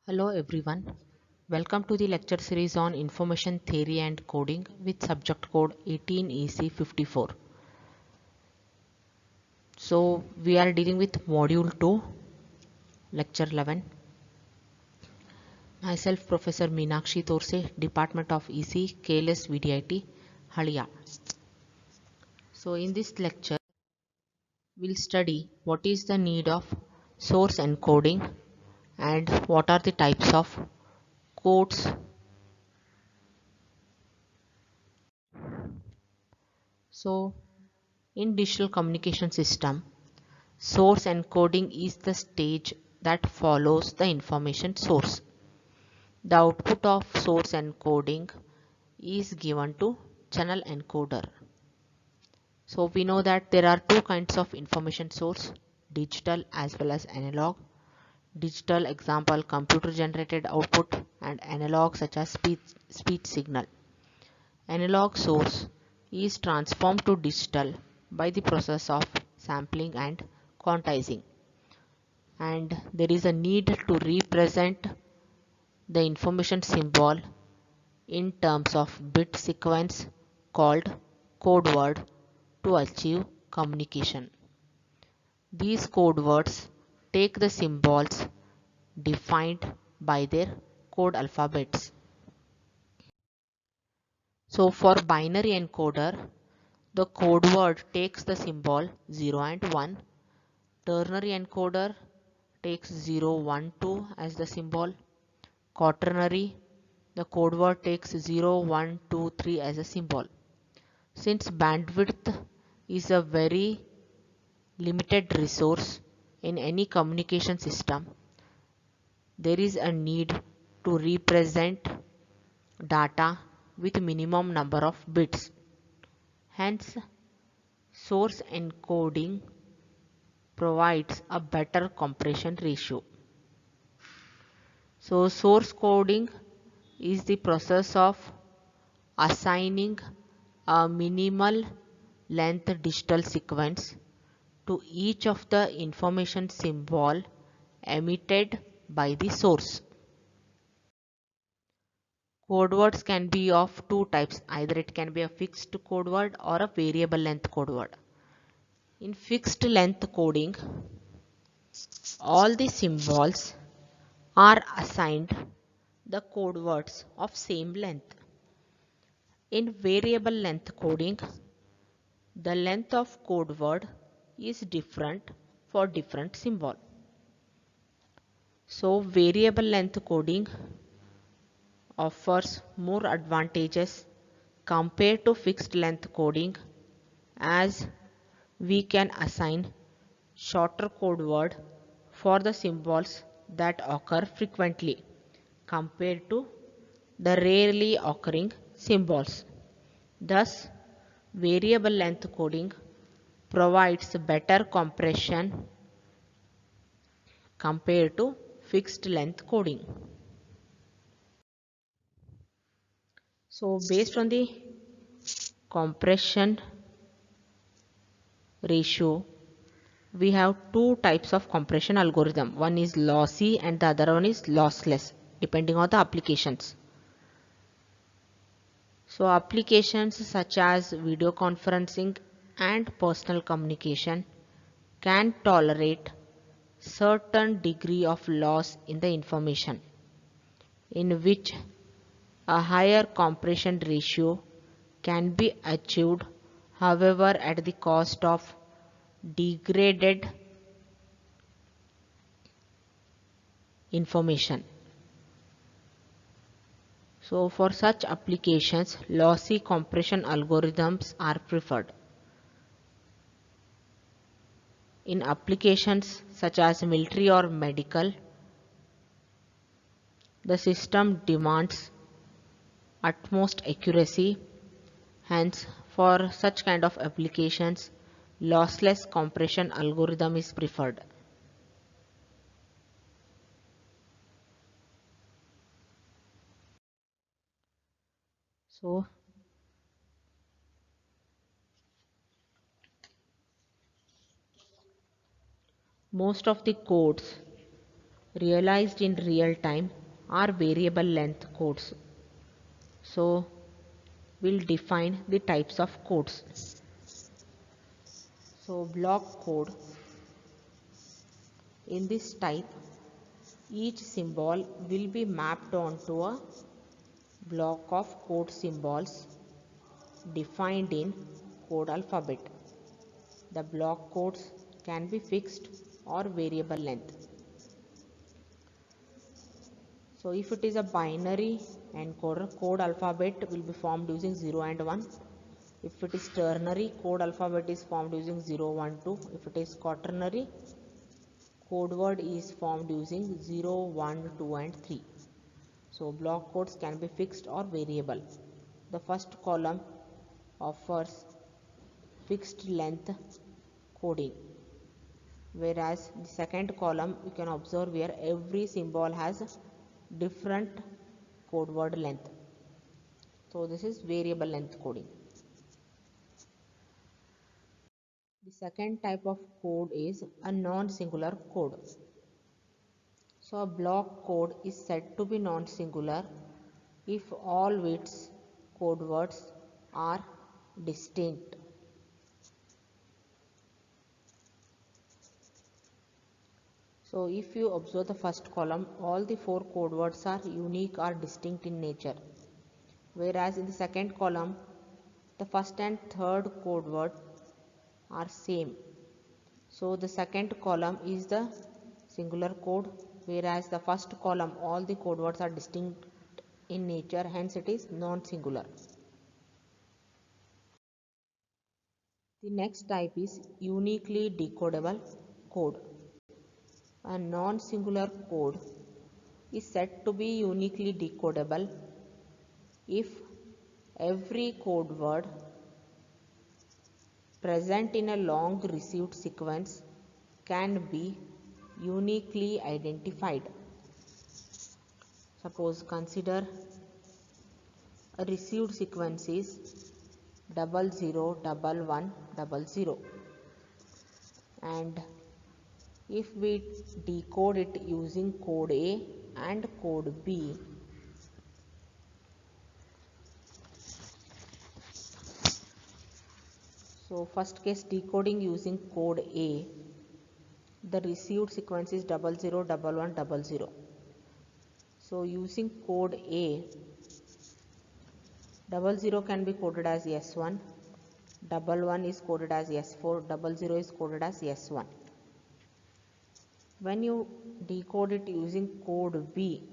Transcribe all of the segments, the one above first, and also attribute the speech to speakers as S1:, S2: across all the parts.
S1: Hello everyone. Welcome to the lecture series on Information Theory and Coding with subject code 18EC54. So we are dealing with module 2, lecture 11. Myself Professor Meenakshi Torse, Department of EC, KLS VDIT, Halia. So in this lecture we'll study what is the need of source encoding and what are the types of codes. So in digital communication system, source encoding is the stage that follows the information source. The output of source encoding is given to channel encoder. So we know that there are two kinds of information source, digital as well as analog. Digital example computer generated output and analog such as speech signal. Analog source is transformed to digital by the process of sampling and quantizing, and there is a need to represent the information symbol in terms of bit sequence called code word to achieve communication. These code words take the symbols defined by their code alphabets. So for binary encoder, the code word takes the symbol 0 and 1. Ternary encoder takes 0, 1, 2 as the symbol. Quaternary, the code word takes 0, 1, 2, 3 as a symbol. Since bandwidth is a very limited resource in any communication system, there is a need to represent data with minimum number of bits. Hence, source encoding provides a better compression ratio. So source coding is the process of assigning a minimal length digital sequence to each of the information symbol emitted by the source. Code words can be of two types, either it can be a fixed code word or a variable length code word. In fixed length coding, all the symbols are assigned the code words of same length. In variable length coding, the length of code word is different for different symbol. So variable length coding offers more advantages compared to fixed length coding, as we can assign shorter code word for the symbols that occur frequently compared to the rarely occurring symbols. Thus, variable length coding provides better compression compared to fixed length coding. So based on the compression ratio, we have two types of compression algorithm. One is lossy and the other one is lossless, depending on the applications. So applications such as video conferencing and personal communication can tolerate certain degree of loss in the information, in which a higher compression ratio can be achieved, however at the cost of degraded information. So for such applications, lossy compression algorithms are preferred. In applications such as military or medical, the system demands utmost accuracy. Hence, for such kind of applications, lossless compression algorithm is preferred. So, most of the codes realized in real time are variable length codes. So we'll define the types of codes. So block code. In this type, each symbol will be mapped onto a block of code symbols defined in code alphabet. The block codes can be fixed or variable length. So if it is a binary encoder, code alphabet will be formed using 0 and 1. If it is ternary, code alphabet is formed using 0, 1, 2. If it is quaternary, code word is formed using 0, 1, 2 and 3. So block codes can be fixed or variable. The first column offers fixed length coding, whereas the second column you can observe where every symbol has different code word length. So this is variable length coding. The second type of code is a non-singular code. So a block code is said to be non-singular if all its code words are distinct. So if you observe the first column, all the 4 code words are unique or distinct in nature. Whereas in the second column, the first and third code word are same. So the second column is the singular code, whereas the first column, all the code words are distinct in nature, hence it is non-singular. The next type is uniquely decodable code. A non-singular code is said to be uniquely decodable if every code word present in a long received sequence can be uniquely identified. Suppose consider a received sequence is 001100, and if we decode it using code A and code B, so first case decoding using code A, the received sequence is 001100. So using code A, 00 can be coded as S1, 11 is coded as S4, 00 is coded as S1. When you decode it using code B,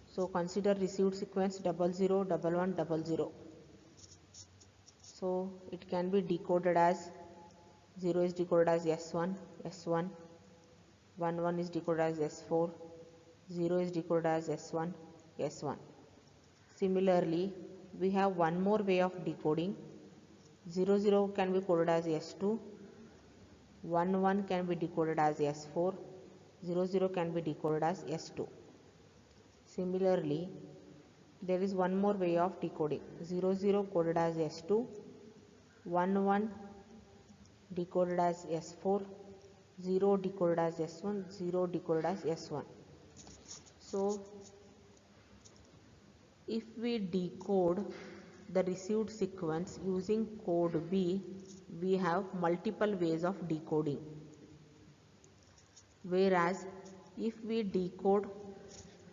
S1: so consider received sequence 001100. So it can be decoded as 0 is decoded as S1, 11 is decoded as S4, 0 is decoded as S1. Similarly, we have one more way of decoding. 00 can be coded as S2, 11 can be decoded as S4, 00 can be decoded as S2. Similarly, there is one more way of decoding. 00 coded as S2, 11 decoded as S4, 0 decoded as S1, 0 decoded as S1. So if we decode the received sequence using code B, we have multiple ways of decoding. Whereas if we decode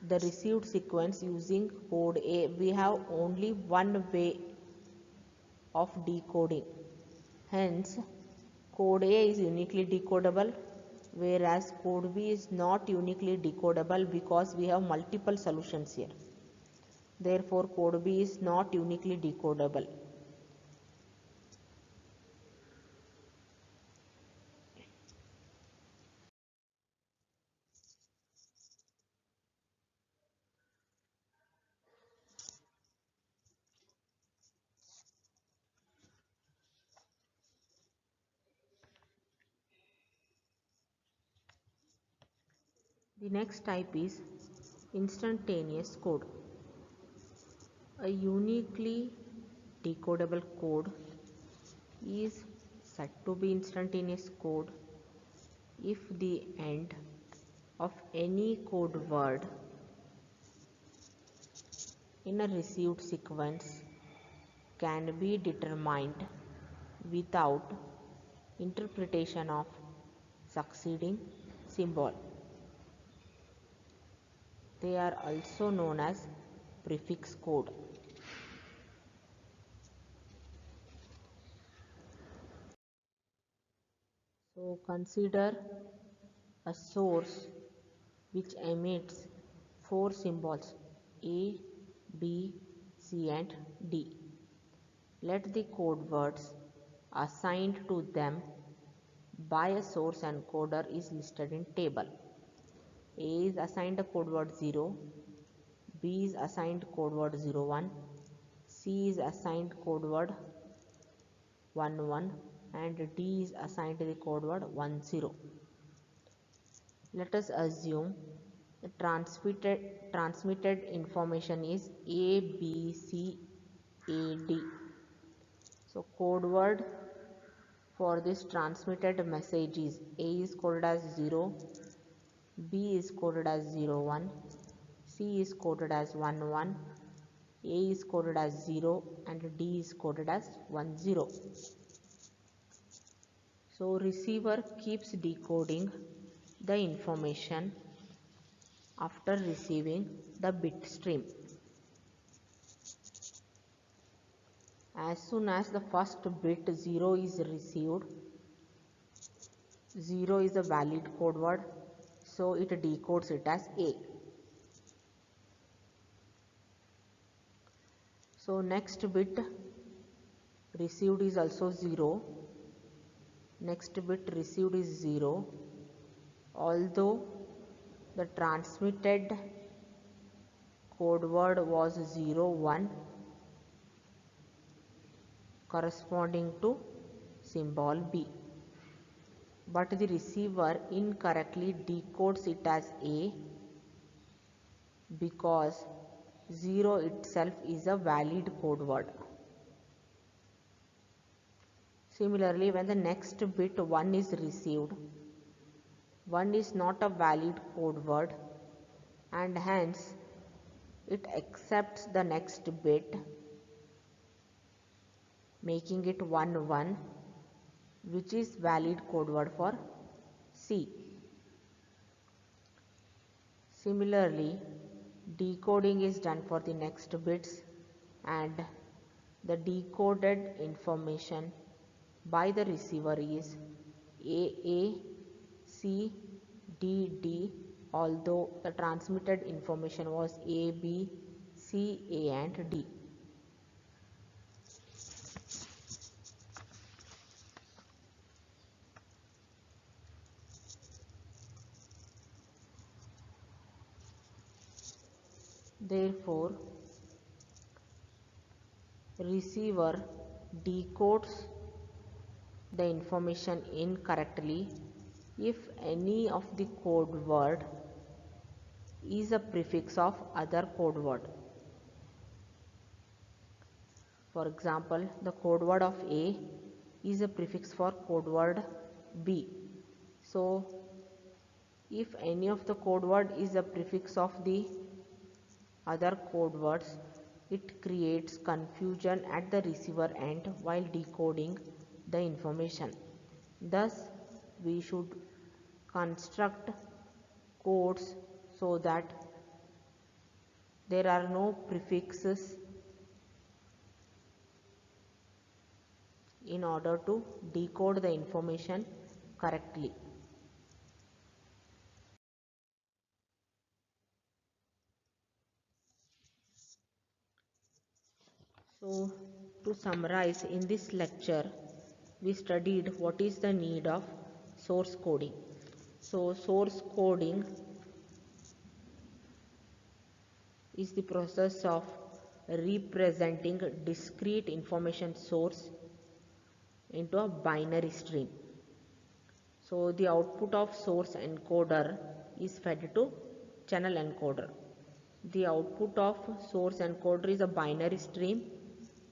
S1: the received sequence using code A, we have only one way of decoding. Hence, code A is uniquely decodable, whereas code B is not uniquely decodable because we have multiple solutions here. Therefore, code B is not uniquely decodable. The next type is instantaneous code. A uniquely decodable code is said to be instantaneous code if the end of any code word in a received sequence can be determined without interpretation of succeeding symbol. They are also known as prefix code. So consider a source which emits four symbols A, B, C and D. Let the code words assigned to them by a source encoder is listed in table. A is assigned the code word 0, B is assigned code word 01, C is assigned code word 11 and D is assigned the code word 10. Let us assume the transmitted information is A, B, C, A, D. So code word for this transmitted message is A is coded as 0, B is coded as 01, C is coded as 11, A is coded as 0 and D is coded as 10. So receiver keeps decoding the information after receiving the bit stream. As soon as the first bit 0 is received, 0 is a valid code word, so it decodes it as A. So next bit received is also 0. Next bit received is 0. Although the transmitted code word was 01 corresponding to symbol B, but the receiver incorrectly decodes it as A because 0 itself is a valid code word. Similarly, when the next bit 1 is received, 1 is not a valid code word and hence it accepts the next bit, making it 1 1, which is valid code word for C. Similarly, decoding is done for the next bits and the decoded information by the receiver is AA, C, D, D, although the transmitted information was A, B, C, A and D. Therefore, receiver decodes the information incorrectly if any of the code word is a prefix of other code word. For example, the code word of A is a prefix for code word B. So, if any of the code word is a prefix of the other code words, it creates confusion at the receiver end while decoding the information. Thus, we should construct codes so that there are no prefixes in order to decode the information correctly. So, to summarize, in this lecture, we studied what is the need of source coding. So, source coding is the process of representing discrete information source into a binary stream. So, the output of source encoder is fed to channel encoder. The output of source encoder is a binary stream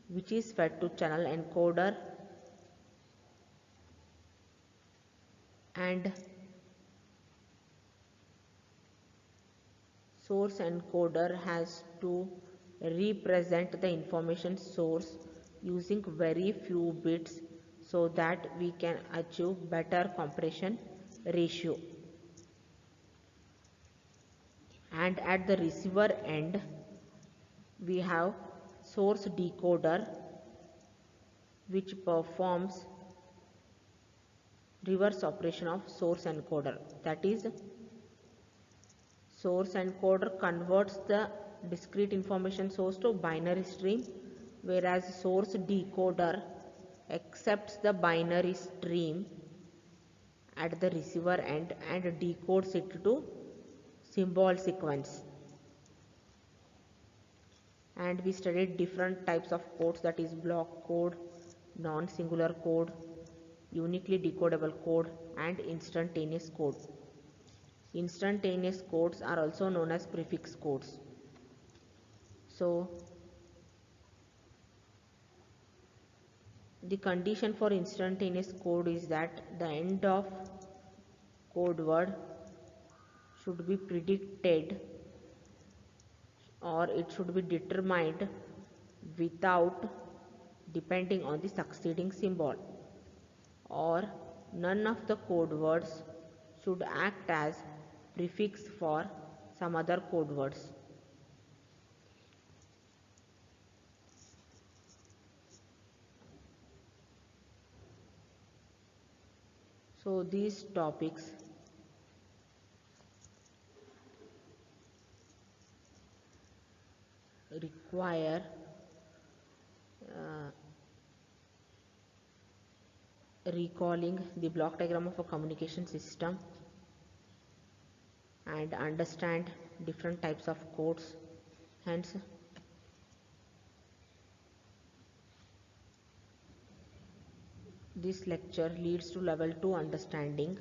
S1: which is fed to channel encoder, and source encoder has to represent the information source using very few bits so that we can achieve better compression ratio. And at the receiver end we have source decoder, which performs reverse operation of source encoder. That is, source encoder converts the discrete information source to binary stream, whereas source decoder accepts the binary stream at the receiver end and decodes it to symbol sequence. And we studied different types of codes, that is block code, non-singular code, uniquely decodable code, and instantaneous code. Instantaneous codes are also known as prefix codes. So the condition for instantaneous code is that the end of code word should be predicted, or it should be determined without depending on the succeeding symbol, or none of the code words should act as prefix for some other code words. So these topics require recalling the block diagram of a communication system and understand different types of codes. Hence, this lecture leads to level 2 understanding.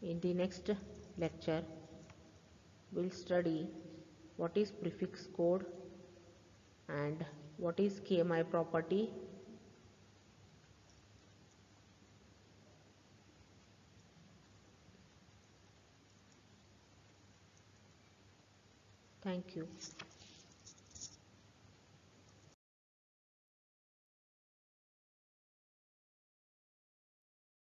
S1: In the next lecture, we'll study what is prefix code and what is KMI property. Thank you.